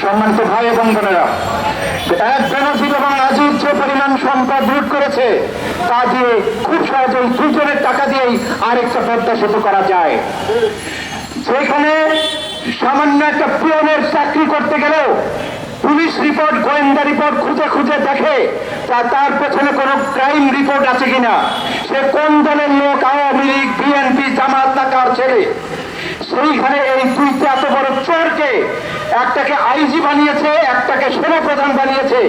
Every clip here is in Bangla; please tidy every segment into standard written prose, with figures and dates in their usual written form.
সম্মানিত ভাই এবং বোনেরা, এক বেনজির এবং আজিজ যে পরিমাণ সম্পদ লুট করেছে তা দিয়ে খুব সহজেই দুজনের টাকা দিয়েই আরেকটা পদ্মা সেতু করা যায়। যেখানে সামান্য একটা পিয়নের চাকরি করতে গেলেও পুলিশ রিপোর্ট, গোয়েন্দা রিপোর্ট খুঁজে খুঁজে দেখে তার পেছনে কোনো ক্রাইম রিপোর্ট আছে কিনা, সে কোন দলের লোক, আওয়ামী লীগ, বিএনপি, জামাত না কার ছেলে। সেইখানে এই দুইটা এত বড় চোরকে, একটাকে আইজি বানিয়েছে, একটাকে সেনাপ্রধান বানিয়েছে।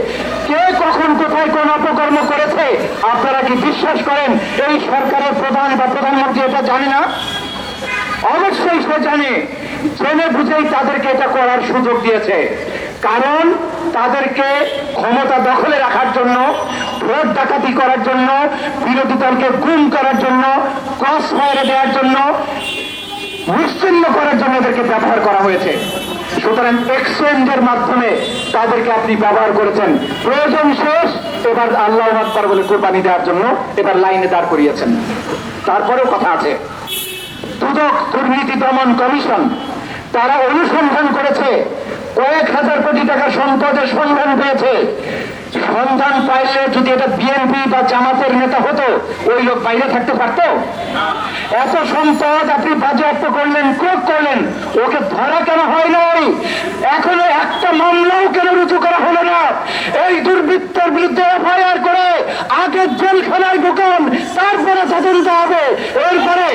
কে কখন কোথায় কোন অপকর্ম করেছে আপনারা কি বিশ্বাস করেন এই সরকারের প্রধান বা প্রধানমন্ত্রী এটা জানে না? অবশ্যই সে জানে, জেনে বুঝেই তাদেরকে এটা করার সুযোগ দিয়েছে। কারণ তাদেরকে ক্ষমতা দখলে রাখার জন্য, ভোট ডাকাতি করার জন্য, বিরোধী দলকে গুম করার জন্য, ক্রস ফায়ারে দেওয়ার জন্য, নিশ্চিহ্ন করার জন্য এদেরকে ব্যবহার করা হয়েছে। সুতরাং এক্সচেঞ্জের মাধ্যমে তাদেরকে আপনি ব্যবহার করেছেন। প্রয়োজন শেষ, এবার আল্লাহু আকবার বলে কুরবানি দেওয়ার জন্য এবার লাইনে দাঁড় করিয়েছেন। তারপরেও কথা আছে, দুদক দুর্নীতি দমন কমিশন তারা অনুসন্ধান করেছে, কয়েক হাজার কোটি টাকা সম্পদের সন্ধান পেয়েছে। সন্ধান পাইলে যদি এটা বিএনপি বা জামাতের নেতা হতো, ওই লোক বাইরে থাকতে পারতো? এত সম্পদ আপনি বাজেয়াপ্ত করলেন, ক্রোধ করলেন, ওকে ধরা কেন হয় নাই? এখনো একটা মামলাও কেন রুজু করা হলো না? এই দুর্বৃত্তের বিরুদ্ধে এফআইআর করে আগে জেলখানায় ঢুকান, তারপরে তদন্ত হবে। এরপরে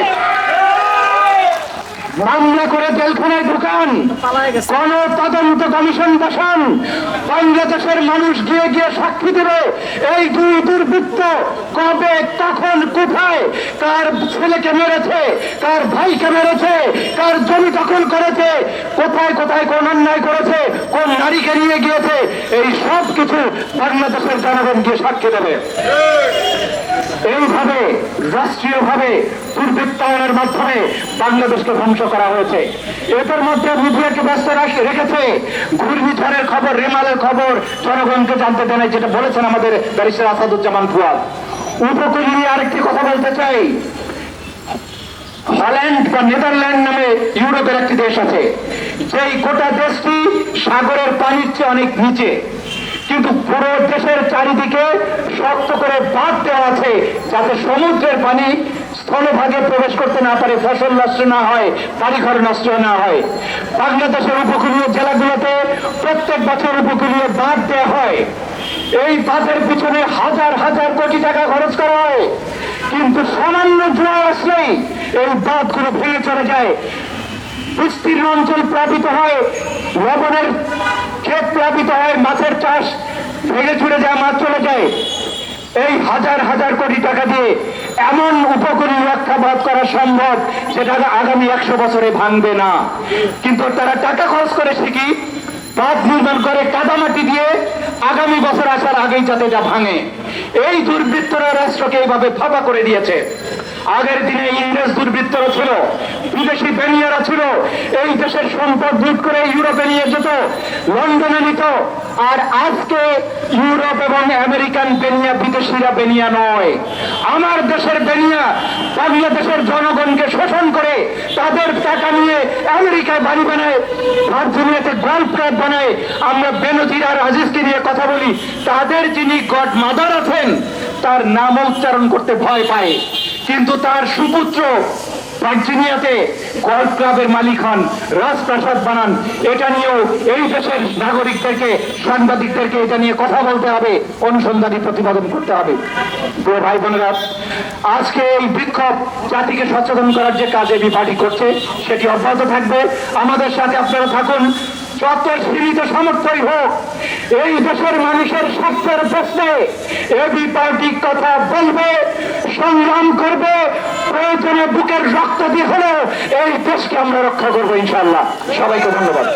মামলা করে জেলখানায় ঢুকান, কোন তদন্ত কমিশন বসান, বাংলাদেশের মানুষ গিয়ে গিয়ে সাক্ষী দেবে এই দুই দুর্বৃত্ত কবে, কখন, কোথায়, কার ছেলেকে মেরেছে, কার ভাইকে মেরেছে, কার জমি দখল করেছে, কোথায় কোথায় কোন অন্যায় করেছে, কোন নারীকে নিয়ে গিয়েছে, এই সব কিছু বাংলাদেশের জনগণ গিয়ে সাক্ষী দেবে। এইভাবে রাষ্ট্রীয়ভাবে দুর্বৃত্তায়নের মাধ্যমে বাংলাদেশকে ধ্বংস করা হয়েছে। এদের মধ্যে মিডিয়াকে ব্যস্ত রেখেছে ঘূর্ণিঝড়ের খবর, রেমালের খবর জনগণকে জানতে দেয়, যেটা বলেছেন আমাদের ব্যারিস্টার আসাদুজ্জামান ফুয়াদ। উপকূল নিয়ে আরেকটি কথা বলতে চাই। হল্যান্ড বা নেদারল্যান্ড নামে ইউরোপের একটি দেশ আছে, যেই গোটা দেশটি সাগরের পানির চেয়ে অনেক নিচে, কিন্তু পুরো দেশের চারিদিকে শক্ত করে বাঁধ দেওয়া আছে যাতে সমুদ্রের পানি স্থলভাগে প্রবেশ করতে না পারে, ফসল নষ্ট না হয়, বাড়িঘর নষ্ট না হয়। বাংলাদেশের উপকূলীয় জেলাগুলোতে প্রত্যেক বছর উপকূলীয় বাঁধ দেওয়া হয়। এই বাঁধের পিছনে হাজার হাজার কোটি টাকা খরচ করা হয়, কিন্তু সামান্য জোয়ার আসলেই এই বাঁধগুলো ভেঙে চলে যায়। বিস্তীর্ণ অঞ্চল প্লাবিত হয়, লবণের ক্ষেত প্লাবিত হয়, মাছের চাষ ভেঙে চুরে যায়, মাছ চলে যায়। এই হাজার হাজার কোটি টাকা দিয়ে এমন উপকূলীয় রক্ষা বাঁধ করা সম্ভব যেটা আগামী 100 বছরে ভাঙবে না, কিন্তু তারা টাকা খরচ করে ঠিকই বাঁধ নির্মাণ করে কাদামাটি দিয়ে, আগামী বছর আসার আগেই যাতে যা ভাঙে। এই দুর্বৃত্তরা রাষ্ট্রকে এইভাবে ফাঁপা করে দিয়েছে। আগের দিনে ইংরেজ দুর্বৃত্তরা ছিল, বিদেশি বেনিয়ারা ছিল, এই দেশের সম্পদ লুট করে ইউরোপে নিয়ে যেত, লন্ডনে নিত। আর আজকে ইউরোপ এবং আমেরিকান বেনিয়া বিদেশিরা বেনিয়া নয়, আমার দেশের বেনিয়া বাংলাদেশের জনগণকে শোষণ করে তাদের টাকা নিয়ে আমেরিকায় বাড়ি বানায়, ভার্জিনিয়াতে গল্ফ ক্লাব বানায়। আমরা বেনজির আর আজিজকে নিয়ে কথা বলি, তাদের যিনি গড মাদার আছেন তার নাম উচ্চারণ করতে ভয় পায়, কিন্তু তার সুপুত্র ভার্জিনিয়াতে গল্ফ ক্লাবের মালিক হন, রাজপ্রাসাদ বানান। এটা নিয়েও এই দেশের নাগরিকদেরকে, সাংবাদিকদেরকে এটা নিয়ে কথা বলতে হবে, অনুসন্ধানী প্রতিবেদন করতে হবে। প্রিয় ভাই বোনেরা, আজকে এই বিক্ষোভ জাতিকে সচেতন করার যে কাজ এবি পার্টি করছে সেটি অব্যাহত থাকবে। আমাদের সাথে আপনারা থাকুন, যত সীমিত সামর্থ্যই হোক এই দেশের মানুষের স্বার্থের প্রশ্নে এবি পার্টি কথা বলবে, সংগ্রাম করবে, প্রয়োজনে বুকের রক্ত দিয়ে হলেও এই দেশকে আমরা রক্ষা করবো ইনশাআল্লাহ। সবাইকে ধন্যবাদ।